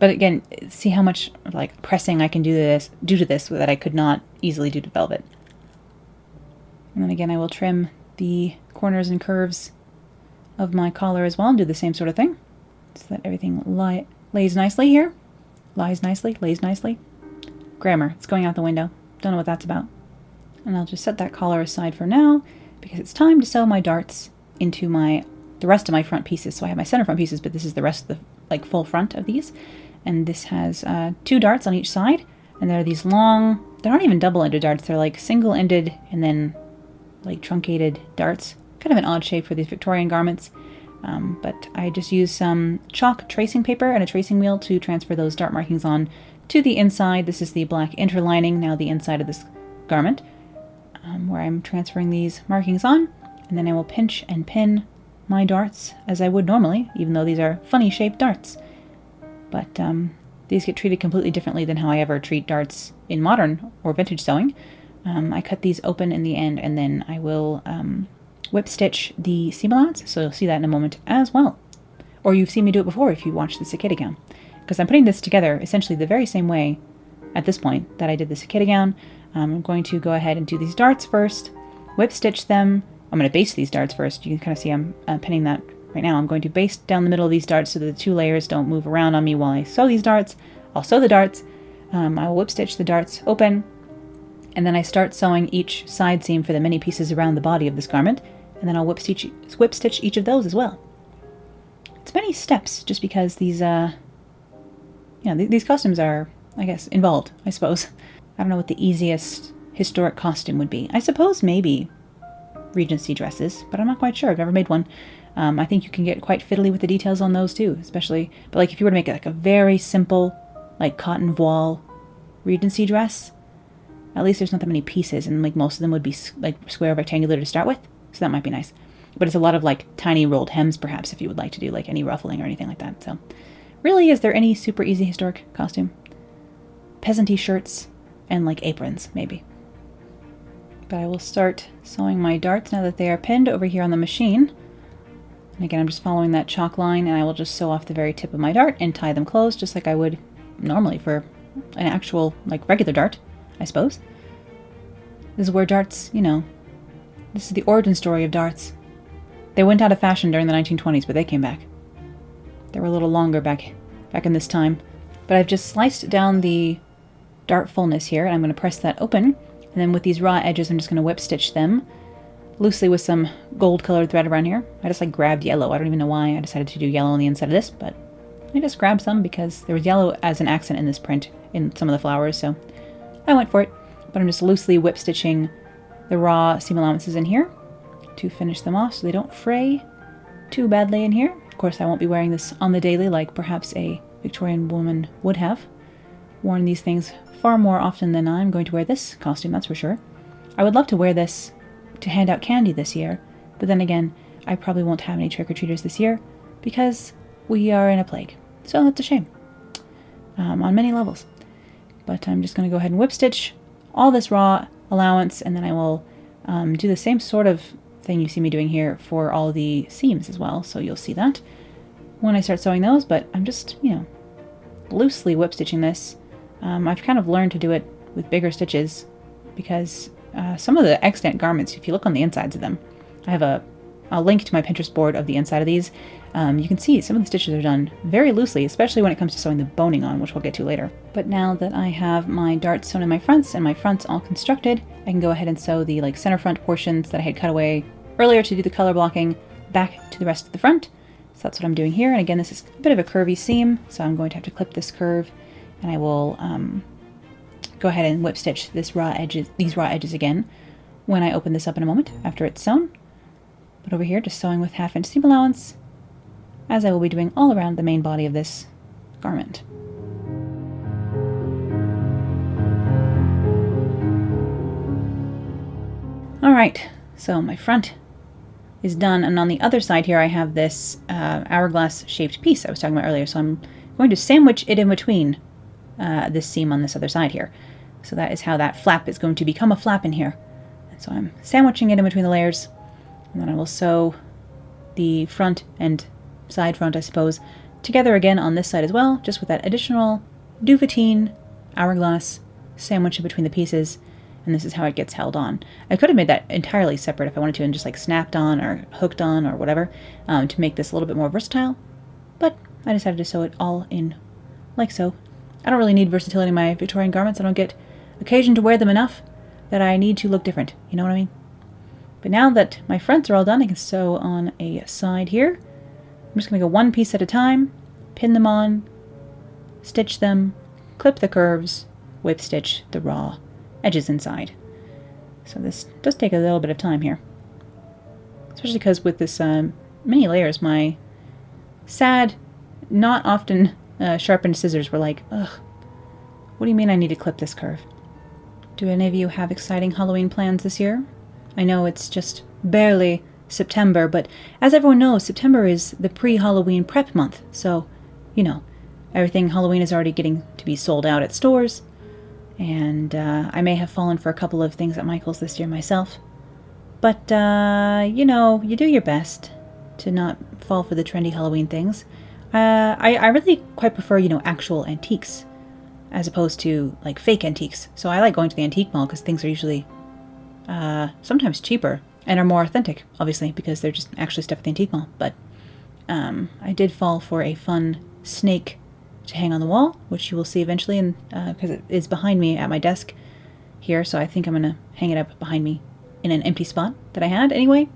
But again, see how much like pressing I can do to this that I could not easily do to velvet. And then again, I will trim the corners and curves of my collar as well and do the same sort of thing so that everything lays nicely here. Lies nicely, lays nicely. Grammar, it's going out the window. Don't know what that's about. And I'll just set that collar aside for now because it's time to sew my darts into the rest of my front pieces. So I have my center front pieces, but this is the rest of the like full front of these. And this has 2 darts on each side, and they're these long, they're not even double-ended darts, they're like single-ended and then like truncated darts. Kind of an odd shape for these Victorian garments. But I just use some chalk tracing paper and a tracing wheel to transfer those dart markings on to the inside. This is the black interlining, now the inside of this garment, where I'm transferring these markings on, and then I will pinch and pin my darts as I would normally, even though these are funny shaped darts. But these get treated completely differently than how I ever treat darts in modern or vintage sewing. I cut these open in the end, and then I will whip stitch the seam allowance, so you'll see that in a moment as well. Or you've seen me do it before if you watched the cicada gown. Because I'm putting this together essentially the very same way at this point that I did the cicada gown. I'm going to go ahead and do these darts first, whip stitch them. I'm going to baste these darts first. You can kind of see I'm pinning that right now. I'm going to baste down the middle of these darts so that the 2 layers don't move around on me while I sew these darts. I'll sew the darts. I will whip stitch the darts open, and then I start sewing each side seam for the many pieces around the body of this garment, and then I'll whip stitch each of those as well. It's many steps just because these these costumes are, I guess, involved, I suppose. I don't know what the easiest historic costume would be. I suppose maybe Regency dresses, but I'm not quite sure. I've never made one. I think you can get quite fiddly with the details on those too, especially, but like if you were to make like a very simple, like cotton voile Regency dress, at least there's not that many pieces, and like most of them would be like square or rectangular to start with, so that might be nice. But it's a lot of like tiny rolled hems perhaps if you would like to do like any ruffling or anything like that. So really, is there any super easy historic costume? Peasanty shirts and like aprons, maybe. But I will start sewing my darts now that they are pinned over here on the machine. And again, I'm just following that chalk line, and I will just sew off the very tip of my dart and tie them closed just like I would normally for an actual like regular dart, I suppose. This is where darts, this is the origin story of darts. They went out of fashion during the 1920s, but they came back. They were a little longer back in this time. But I've just sliced down the dart fullness here, and I'm going to press that open. And then with these raw edges, I'm just going to whip stitch them loosely with some gold colored thread around here. I just like grabbed yellow. I don't even know why I decided to do yellow on the inside of this, but I just grabbed some because there was yellow as an accent in this print in some of the flowers, so I went for it. But I'm just loosely whip stitching the raw seam allowances in here to finish them off so they don't fray too badly in here. Of course, I won't be wearing this on the daily like perhaps a Victorian woman would have worn these things far more often than I'm going to wear this costume, that's for sure. I would love to wear this to hand out candy this year, but then again, I probably won't have any trick-or-treaters this year because we are in a plague. So that's a shame on many levels. But I'm just going to go ahead and whip stitch all this raw allowance, and then I will do the same sort of thing you see me doing here for all the seams as well, so you'll see that when I start sewing those. But I'm just, loosely whip stitching this. I've kind of learned to do it with bigger stitches because some of the extant garments, if you look on the insides of them, I have a link to my Pinterest board of the inside of these. You can see some of the stitches are done very loosely, especially when it comes to sewing the boning on, which we'll get to later. But now that I have my darts sewn in my fronts and my fronts all constructed, I can go ahead and sew the center front portions that I had cut away earlier to do the color blocking back to the rest of the front. So that's what I'm doing here. And again, this is a bit of a curvy seam, so I'm going to have to clip this curve, and I will go ahead and whip stitch these raw edges again when I open this up in a moment after it's sewn. But over here, just sewing with 1/2 inch seam allowance, as I will be doing all around the main body of this garment. Alright, so my front is done, and on the other side here I have this hourglass shaped piece I was talking about earlier, so I'm going to sandwich it in between this seam on this other side here. So that is how that flap is going to become a flap in here. And so I'm sandwiching it in between the layers, and then I will sew the front and side front, I suppose, together again on this side as well, just with that additional duvetine hourglass sandwich in between the pieces, and this is how it gets held on. I could have made that entirely separate if I wanted to and just like snapped on or hooked on or whatever to make this a little bit more versatile, but I decided to sew it all in like so. I don't really need versatility in my Victorian garments. I don't get occasion to wear them enough that I need to look different. You know what I mean? But now that my fronts are all done, I can sew on a side here. I'm just going to go one piece at a time, pin them on, stitch them, clip the curves, whip stitch the raw edges inside. So this does take a little bit of time here. Especially because with this many layers, my sad, not often sharpened scissors were like, ugh, what do you mean I need to clip this curve? Do any of you have exciting Halloween plans this year? I know it's just barely September, but as everyone knows, September is the pre-Halloween prep month, so, you know, everything Halloween is already getting to be sold out at stores, and I may have fallen for a couple of things at Michael's this year myself. But, you know, you do your best to not fall for the trendy Halloween things. I really quite prefer, you know, actual antiques as opposed to, like, fake antiques. So I like going to the antique mall because things are usually sometimes cheaper and are more authentic, obviously, because they're just actually stuff at the antique mall. But I did fall for a fun snake to hang on the wall, which you will see eventually, and because it is behind me at my desk here, so I think I'm going to hang it up behind me in an empty spot that I had anyway,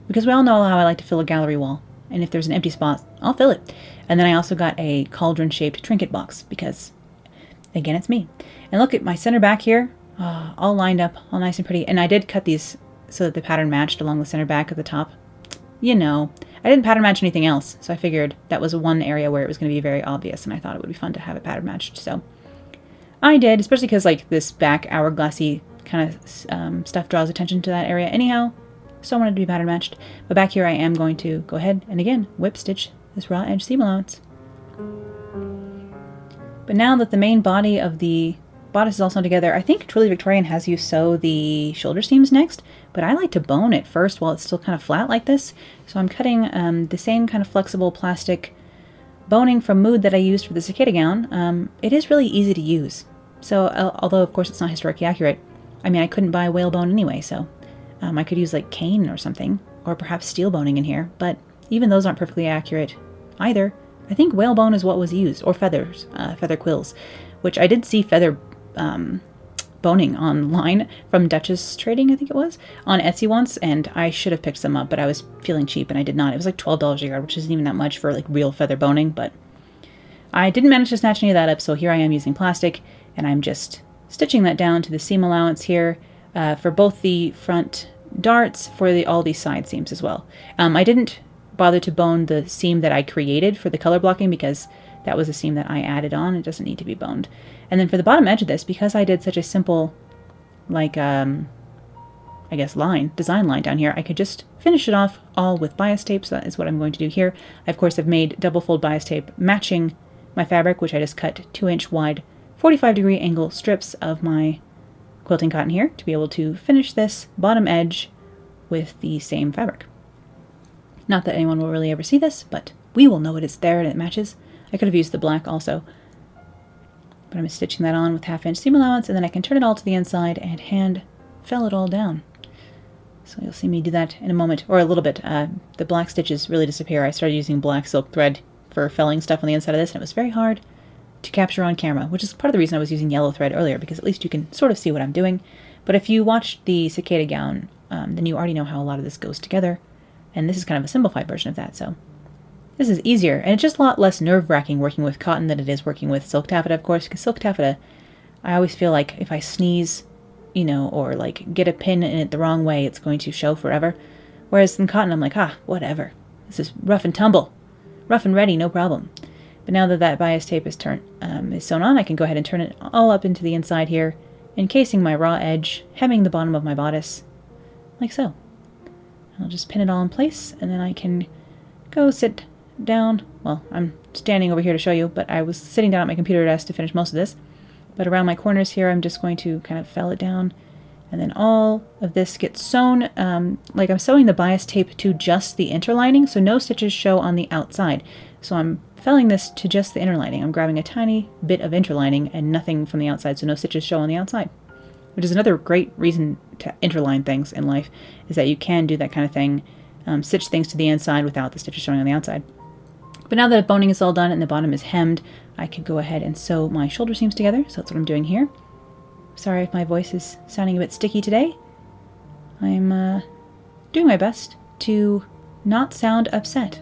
because we all know how I like to fill a gallery wall. And if there's an empty spot, I'll fill it. And then I also got a cauldron-shaped trinket box because, again, it's me. And look at my center back here, all lined up, all nice and pretty. And I did cut these so that the pattern matched along the center back at the top. You know, I didn't pattern match anything else, so I figured that was one area where it was going to be very obvious, and I thought it would be fun to have it pattern matched. So I did, especially because like this back hourglassy kind of stuff draws attention to that area anyhow. So I wanted to be pattern matched. But back here I am going to go ahead and again whip stitch this raw edge seam allowance. But now that the main body of the bodice is all sewn together, I think Truly Victorian has you sew the shoulder seams next, but I like to bone it first while it's still kind of flat like this. So I'm cutting the same kind of flexible plastic boning from Mood that I used for the cicada gown. It is really easy to use. So although of course it's not historically accurate, I mean I couldn't buy whalebone anyway, so I could use like cane or something, or perhaps steel boning in here, but even those aren't perfectly accurate either. I think whalebone is what was used, or feathers, feather quills, which I did see feather boning online from Duchess Trading, I think it was, on Etsy once, and I should have picked some up, but I was feeling cheap and I did not. It was like $12 a yard, which isn't even that much for like real feather boning, but I didn't manage to snatch any of that up, so here I am using plastic, and I'm just stitching that down to the seam allowance here for both the front darts, for all these side seams as well. I didn't bother to bone the seam that I created for the color blocking because that was a seam that I added on. It doesn't need to be boned. And then for the bottom edge of this, because I did such a simple, like, I guess design line down here, I could just finish it off all with bias tape, so that is what I'm going to do here. I, of course, have made double fold bias tape matching my fabric, which I just cut 2-inch wide, 45-degree angle strips of my quilting cotton here to be able to finish this bottom edge with the same fabric. Not that anyone will really ever see this, but we will know it is there and it matches. I could have used the black also, but I'm stitching that on with 1/2-inch seam allowance, and then I can turn it all to the inside and hand fell it all down. So you'll see me do that in a moment, or a little bit. The black stitches really disappear. I started using black silk thread for felling stuff on the inside of this, and it was very hard to capture on camera, which is part of the reason I was using yellow thread earlier, because at least you can sort of see what I'm doing. But if you watched the cicada gown, then you already know how a lot of this goes together, and this is kind of a simplified version of that, so this is easier, and it's just a lot less nerve-wracking working with cotton than it is working with silk taffeta, of course, because silk taffeta, I always feel like if I sneeze, you know, or like get a pin in it the wrong way, it's going to show forever. Whereas in cotton, I'm like, whatever. This is rough and tumble. Rough and ready, no problem. But now that that bias tape is sewn on, I can go ahead and turn it all up into the inside here, encasing my raw edge, hemming the bottom of my bodice, like so. I'll just pin it all in place, and then I can go sit down. Well, I'm standing over here to show you, but I was sitting down at my computer desk to finish most of this. But around my corners here, I'm just going to kind of fell it down, and then all of this gets sewn. Like I'm sewing the bias tape to just the interlining, so no stitches show on the outside. So I'm felling this to just the interlining. I'm grabbing a tiny bit of interlining and nothing from the outside, so no stitches show on the outside. Which is another great reason to interline things in life, is that you can do that kind of thing, stitch things to the inside without the stitches showing on the outside. But now that the boning is all done and the bottom is hemmed, I could go ahead and sew my shoulder seams together, so that's what I'm doing here. Sorry if my voice is sounding a bit sticky today. I'm doing my best to not sound upset,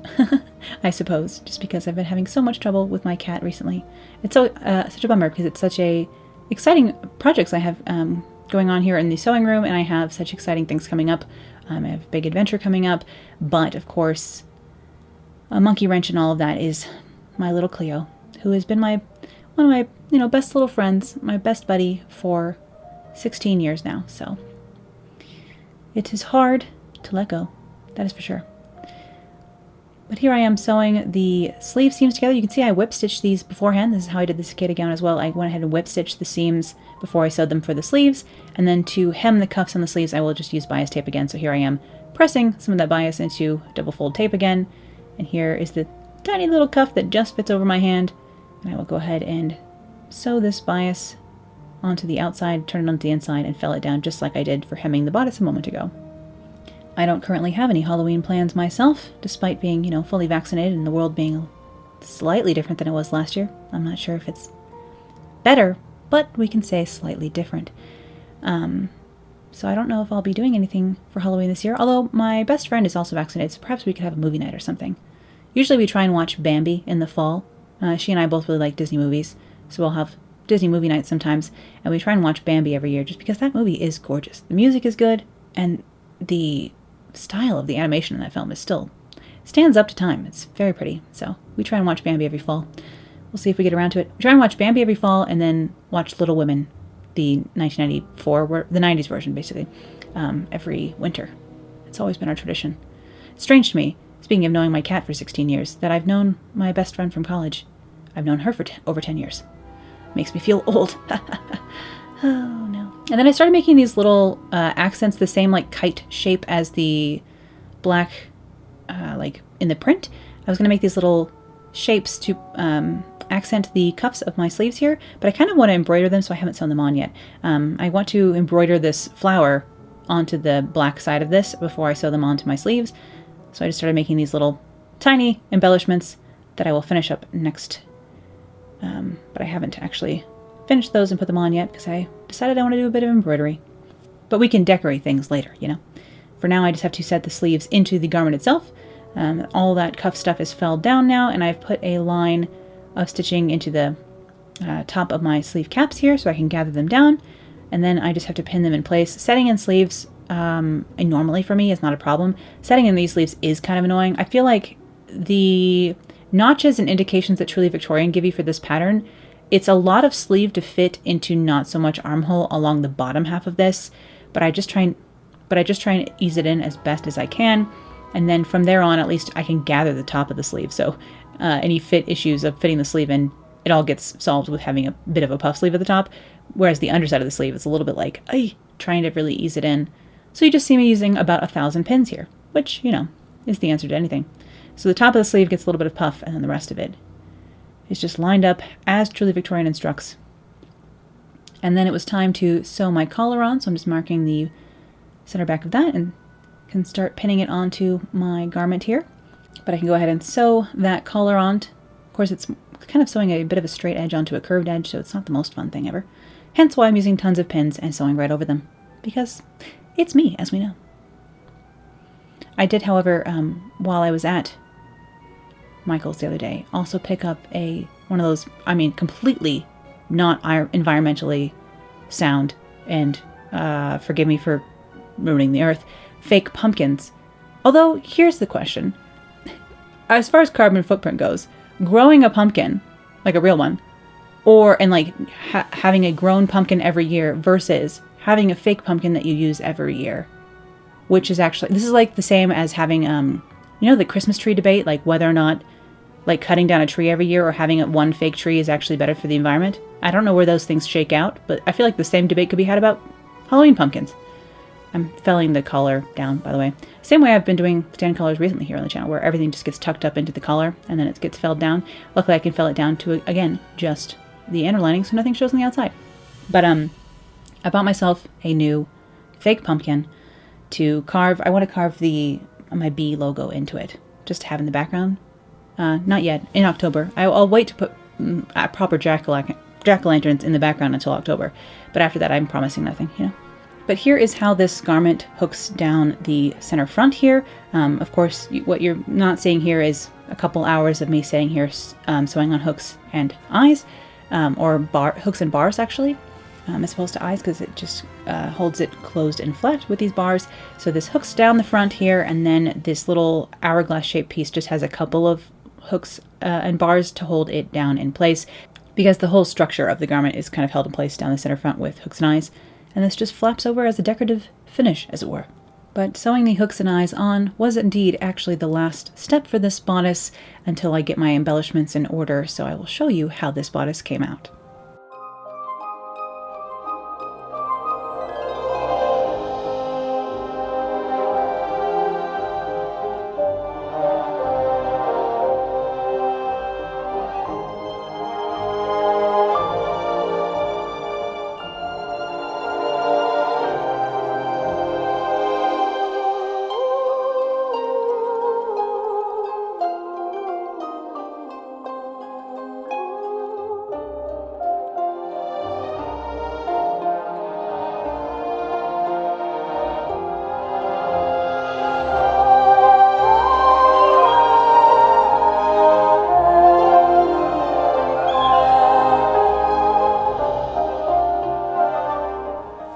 I suppose, just because I've been having so much trouble with my cat recently. It's so such a bummer because it's such a exciting projects I have going on here in the sewing room, and I have such exciting things coming up. I have a big adventure coming up, but of course, a monkey wrench and all of that is my little Cleo, who has been one of my best little friends, my best buddy for 16 years now. So it is hard to let go, that is for sure. But here I am sewing the sleeve seams together. You can see I whip stitched these beforehand. This is how I did the cicada gown as well. I went ahead and whip stitched the seams before I sewed them for the sleeves, and then to hem the cuffs on the sleeves I will just use bias tape again. So here I am pressing some of that bias into double fold tape again, and here is the tiny little cuff that just fits over my hand, and I will go ahead and sew this bias onto the outside, turn it onto the inside, and fell it down just like I did for hemming the bodice a moment ago. I don't currently have any Halloween plans myself, despite being, fully vaccinated and the world being slightly different than it was last year. I'm not sure if it's better, but we can say slightly different. So I don't know if I'll be doing anything for Halloween this year, although my best friend is also vaccinated, so perhaps we could have a movie night or something. Usually we try and watch Bambi in the fall. She and I both really like Disney movies, so we'll have Disney movie nights sometimes, and we try and watch Bambi every year just because that movie is gorgeous. The music is good, and the style of the animation in that film is still stands up to time. It's very pretty. So we try and watch Bambi every fall. We'll see if we get around to it. We try and watch Bambi every fall and then watch Little Women, the 1994, the 90s version basically, every winter. It's always been our tradition. It's strange to me, speaking of knowing my cat for 16 years, that I've known my best friend from college. I've known her for over 10 years. Makes me feel old. Oh no. And then I started making these little accents, the same like kite shape as the black, like in the print. I was going to make these little shapes to accent the cuffs of my sleeves here, but I kind of want to embroider them, so I haven't sewn them on yet. I want to embroider this flower onto the black side of this before I sew them onto my sleeves. So I just started making these little tiny embellishments that I will finish up next. But I haven't actually finished those and put them on yet because I decided I want to do a bit of embroidery. But we can decorate things later, For now, I just have to set the sleeves into the garment itself. All that cuff stuff is felled down now, and I've put a line of stitching into the top of my sleeve caps here so I can gather them down, and then I just have to pin them in place. Setting in sleeves, normally for me, is not a problem. Setting in these sleeves is kind of annoying. I feel like the notches and indications that Truly Victorian give you for this pattern, it's a lot of sleeve to fit into not so much armhole along the bottom half of this, but I just try and ease it in as best as I can, and then from there on at least I can gather the top of the sleeve. So any fit issues of fitting the sleeve in, it all gets solved with having a bit of a puff sleeve at the top, whereas the underside of the sleeve is a little bit like trying to really ease it in. So you just see me using about 1,000 pins here, which, is the answer to anything. So the top of the sleeve gets a little bit of puff, and then the rest of it is just lined up as Truly Victorian instructs. And then it was time to sew my collar on, so I'm just marking the center back of that and can start pinning it onto my garment here. But I can go ahead and sew that collar on. Of course, it's kind of sewing a bit of a straight edge onto a curved edge, so it's not the most fun thing ever. Hence why I'm using tons of pins and sewing right over them, because it's me, as we know. I did, however, while I was at Michael's the other day, also pick up one of those, completely not environmentally sound, and forgive me for ruining the earth, fake pumpkins. Although, here's the question. As far as carbon footprint goes, growing a pumpkin, like a real one, having a grown pumpkin every year versus having a fake pumpkin that you use every year, which is actually, this is like the same as having, the Christmas tree debate, like whether or not like cutting down a tree every year or having one fake tree is actually better for the environment. I don't know where those things shake out, but I feel like the same debate could be had about Halloween pumpkins. I'm felling the collar down, by the way. Same way I've been doing stand collars recently here on the channel, where everything just gets tucked up into the collar and then it gets felled down. Luckily I can fell it down to, again, just the interlining so nothing shows on the outside. But I bought myself a new fake pumpkin to carve. I want to carve my bee logo into it, just to have in the background. Not yet, in October. I'll wait to put proper jack-o'-lanterns in the background until October. But after that, I'm promising nothing, you know. But here is how this garment hooks down the center front here. Of course, what you're not seeing here is a couple hours of me sitting here sewing on hooks and eyes, or hooks and bars actually, as opposed to eyes, because it just holds it closed and flat with these bars. So this hooks down the front here, and then this little hourglass shaped piece just has a couple of hooks and bars to hold it down in place, because the whole structure of the garment is kind of held in place down the center front with hooks and eyes. And this just flaps over as a decorative finish, as it were. But sewing the hooks and eyes on was indeed actually the last step for this bodice until I get my embellishments in order, so I will show you how this bodice came out.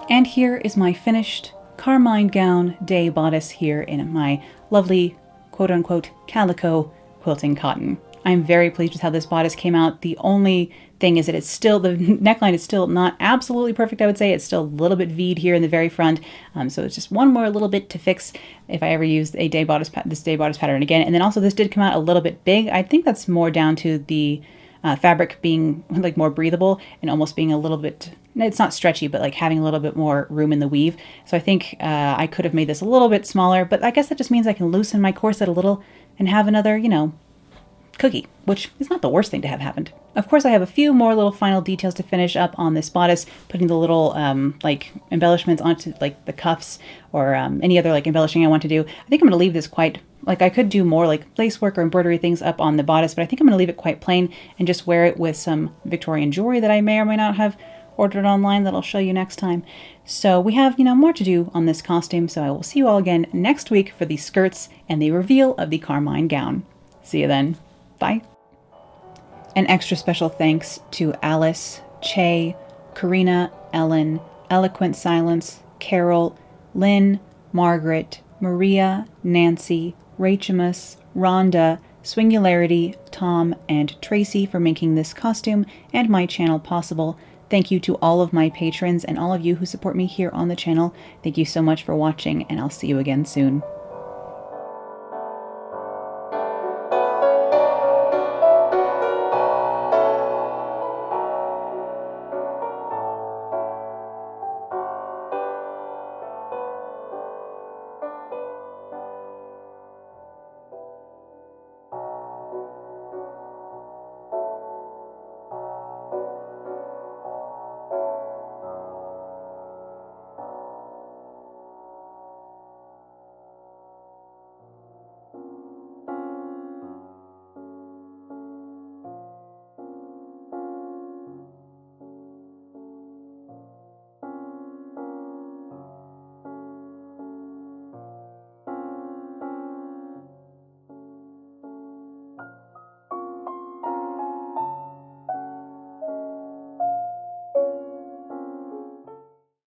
And here is my finished Carmine gown day bodice here in my lovely quote-unquote calico quilting cotton. I'm very pleased with how this bodice came out. The only thing is that it's still, the neckline is still not absolutely perfect, I would say. It's still a little bit V'd here in the very front. So it's just one more little bit to fix if I ever use this day bodice pattern again. And then also this did come out a little bit big. I think that's more down to the fabric being like more breathable and almost being a little bit, it's not stretchy, but like having a little bit more room in the weave. So I think I could have made this a little bit smaller, but I guess that just means I can loosen my corset a little and have another, you know, cookie, which is not the worst thing to have happened. Of course, I have a few more little final details to finish up on this bodice, putting the little like embellishments onto like the cuffs or any other like embellishing I want to do. I think I'm going to leave this quite, like I could do more like lace work or embroidery things up on the bodice, but I think I'm going to leave it quite plain and just wear it with some Victorian jewelry that I may or may not have ordered online that I'll show you next time. So we have, you know, more to do on this costume, so I will see you all again next week for the skirts and the reveal of the Carmine gown. See you then. Bye. An extra special thanks to Alice, Che, Karina, Ellen, Eloquent Silence, Carol, Lynn, Margaret, Maria, Nancy, Rachamus, Rhonda, Swingularity, Tom, and Tracy for making this costume and my channel possible. Thank you to all of my patrons and all of you who support me here on the channel. Thank you so much for watching, and I'll see you again soon.